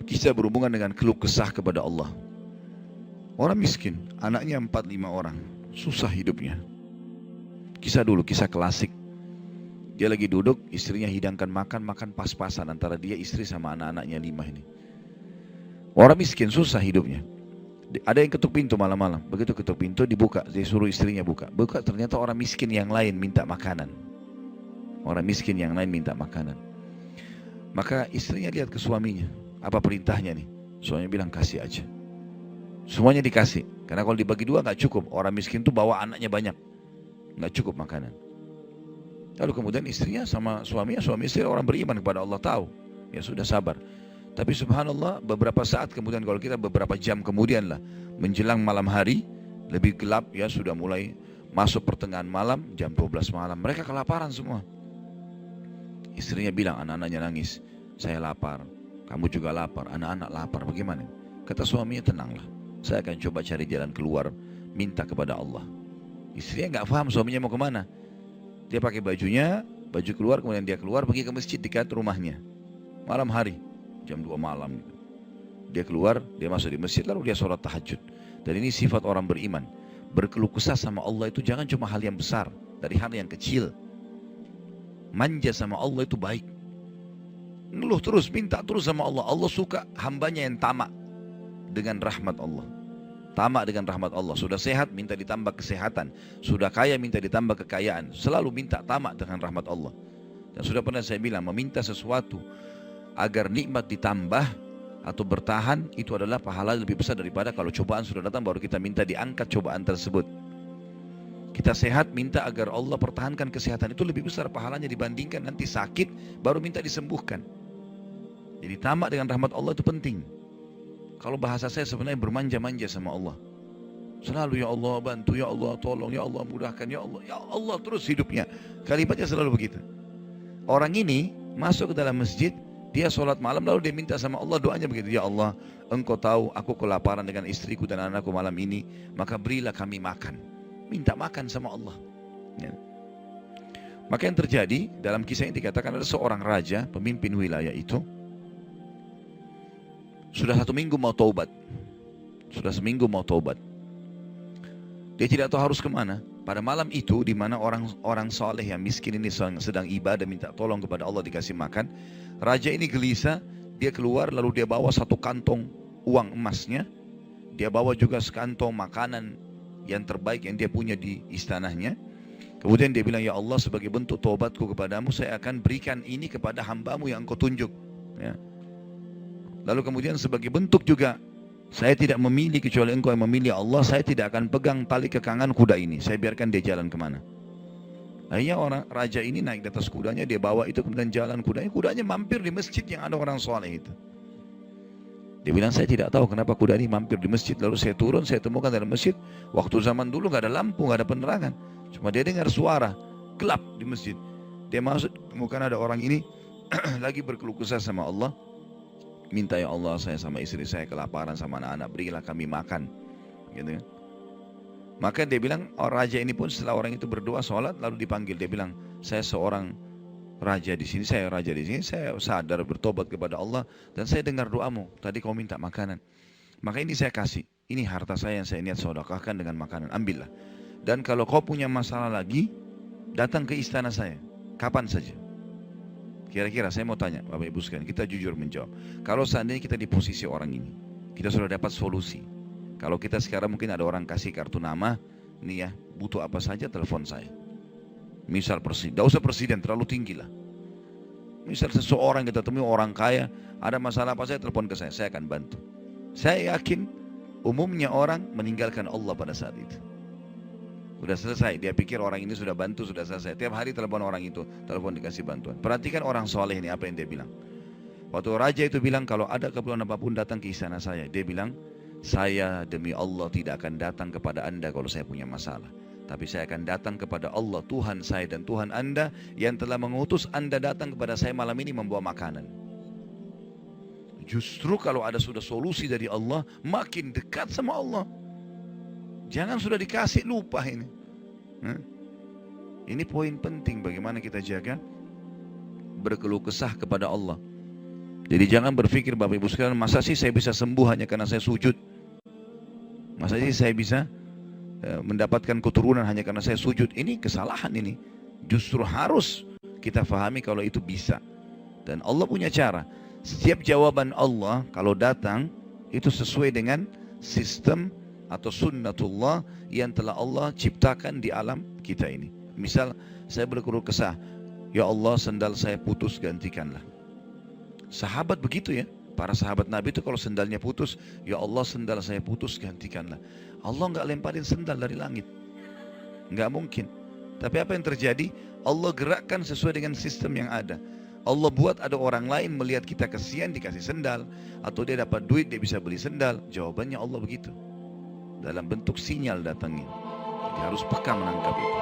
Kisah berhubungan dengan keluh kesah kepada Allah. Orang miskin, anaknya 4-5 orang, susah hidupnya. Kisah dulu, kisah klasik. Dia lagi duduk, istrinya hidangkan makan pas-pasan antara dia, istri sama anak-anaknya 5 ini. Orang miskin, susah hidupnya. Ada yang ketuk pintu malam-malam. Begitu ketuk pintu, dibuka, dia suruh istrinya buka. Buka, ternyata orang miskin yang lain minta makanan. Orang miskin yang lain minta makanan. Maka istrinya lihat ke suaminya, apa perintahnya nih? Suaminya bilang kasih aja. Semuanya dikasih. Karena kalau dibagi dua gak cukup. Orang miskin tuh bawa anaknya banyak, gak cukup makanan. Lalu kemudian istrinya sama suami istri orang beriman kepada Allah, tahu. Ya sudah, sabar. Tapi subhanallah, beberapa saat kemudian, kalau kita beberapa jam kemudian lah, menjelang malam hari, lebih gelap ya, sudah mulai masuk pertengahan malam, jam 12 malam, mereka kelaparan semua. Istrinya bilang, anak-anaknya nangis, saya lapar, kamu juga lapar, anak-anak lapar, bagaimana? Kata suaminya, tenanglah, saya akan coba cari jalan keluar, minta kepada Allah. Istrinya gak paham suaminya mau kemana. Dia pakai bajunya, baju keluar, kemudian dia keluar pergi ke masjid dekat rumahnya. Malam hari, jam 2 malam. Dia keluar, dia masuk di masjid, lalu dia sholat tahajud. Dan ini sifat orang beriman. Berkeluh kesah sama Allah itu jangan cuma hal yang besar, dari hal yang kecil. Manja sama Allah itu baik. Ngeluh terus, minta terus sama Allah. Allah suka hambanya yang tamak dengan rahmat Allah. Tamak dengan rahmat Allah. Sudah sehat, minta ditambah kesehatan. Sudah kaya, minta ditambah kekayaan. Selalu minta tamak dengan rahmat Allah. Dan sudah pernah saya bilang, meminta sesuatu agar nikmat ditambah atau bertahan, itu adalah pahala lebih besar daripada kalau cobaan sudah datang baru kita minta diangkat cobaan tersebut. Kita sehat, minta agar Allah pertahankan kesehatan, itu lebih besar pahalanya dibandingkan nanti sakit baru minta disembuhkan. Jadi tamak dengan rahmat Allah itu penting. Kalau bahasa saya sebenarnya bermanja-manja sama Allah. Selalu ya Allah bantu, ya Allah tolong, ya Allah mudahkan, ya Allah terus hidupnya. Kalimatnya selalu begitu. Orang ini masuk ke dalam masjid, dia sholat malam lalu dia minta sama Allah, doanya begitu, ya Allah engkau tahu aku kelaparan dengan istriku dan anakku malam ini, maka berilah kami makan. Minta makan sama Allah ya. Maka yang terjadi dalam kisah ini dikatakan ada seorang raja, pemimpin wilayah itu, sudah 1 minggu mau taubat. Sudah seminggu mau taubat. Dia tidak tahu harus kemana. Pada malam itu, di mana orang soleh yang miskin ini sedang ibadah, minta tolong kepada Allah dikasih makan. Raja ini gelisah, dia keluar lalu dia bawa 1 kantong uang emasnya. Dia bawa juga sekantong makanan yang terbaik yang dia punya di istananya. Kemudian dia bilang, ya Allah sebagai bentuk taubatku kepadamu, saya akan berikan ini kepada hambamu yang engkau tunjuk ya. Lalu kemudian sebagai bentuk juga, saya tidak memilih kecuali engkau yang memilih Allah, saya tidak akan pegang tali kekangan kuda ini, saya biarkan dia jalan kemana. Akhirnya orang raja ini naik di atas kudanya, dia bawa itu kemudian jalan kudanya mampir di masjid yang ada orang soleh itu. Dia bilang, saya tidak tahu kenapa kuda ini mampir di masjid. Lalu saya turun, saya temukan dalam masjid, waktu zaman dulu gak ada lampu, gak ada penerangan, cuma dia dengar suara gelap di masjid. Dia masuk, temukan ada orang ini lagi berkeluh kesah sama Allah, minta, ya Allah saya sama istri saya kelaparan sama anak-anak, berilah kami makan gitu kan. Maka dia bilang, raja ini pun setelah orang itu berdoa sholat lalu dipanggil, dia bilang, saya seorang raja di sini, saya raja di sini, saya sadar bertobat kepada Allah dan saya dengar doamu, tadi kau minta makanan, maka ini saya kasih, ini harta saya yang saya niat sedekahkan dengan makanan, ambillah. Dan kalau kau punya masalah lagi, datang ke istana saya kapan saja. Kira-kira saya mau tanya Bapak Ibu sekalian, kita jujur menjawab. Kalau seandainya kita di posisi orang ini, kita sudah dapat solusi. Kalau kita sekarang mungkin ada orang kasih kartu nama, nih ya, butuh apa saja telepon saya. Misal presiden, tidak usah presiden, terlalu tinggi lah. Misal seseorang kita temui orang kaya, ada masalah apa saya telepon ke saya akan bantu. Saya yakin umumnya orang meninggalkan Allah pada saat itu. Sudah selesai, dia pikir orang ini sudah bantu, sudah selesai. Tiap hari telepon orang itu, telepon dikasih bantuan. Perhatikan orang soleh ini apa yang dia bilang. Waktu raja itu bilang, kalau ada keperluan apapun datang ke istana saya. Dia bilang, saya demi Allah tidak akan datang kepada anda kalau saya punya masalah. Tapi saya akan datang kepada Allah, Tuhan saya dan Tuhan anda, yang telah mengutus anda datang kepada saya malam ini membawa makanan. Justru kalau ada sudah solusi dari Allah, makin dekat sama Allah. Jangan sudah dikasih lupa ini. Ini poin penting bagaimana kita jaga berkeluh kesah kepada Allah. Jadi jangan berpikir Bapak Ibu sekalian, masa sih saya bisa sembuh hanya karena saya sujud? Masa sih saya bisa mendapatkan keturunan hanya karena saya sujud? Ini kesalahan ini. Justru harus kita fahami kalau itu bisa. Dan Allah punya cara. Setiap jawaban Allah kalau datang itu sesuai dengan sistem atau sunnatullah yang telah Allah ciptakan di alam kita ini. Misal saya berkeluh kesah, ya Allah sendal saya putus, gantikanlah. Sahabat begitu ya. Para sahabat Nabi itu kalau sendalnya putus, ya Allah sendal saya putus, gantikanlah. Allah nggak lemparin sendal dari langit. Nggak mungkin. Tapi apa yang terjadi? Allah gerakkan sesuai dengan sistem yang ada. Allah buat ada orang lain melihat kita kesian dikasih sendal, atau dia dapat duit dia bisa beli sendal. Jawabannya Allah begitu. Dalam bentuk sinyal datangnya. Jadi harus peka menangkap itu.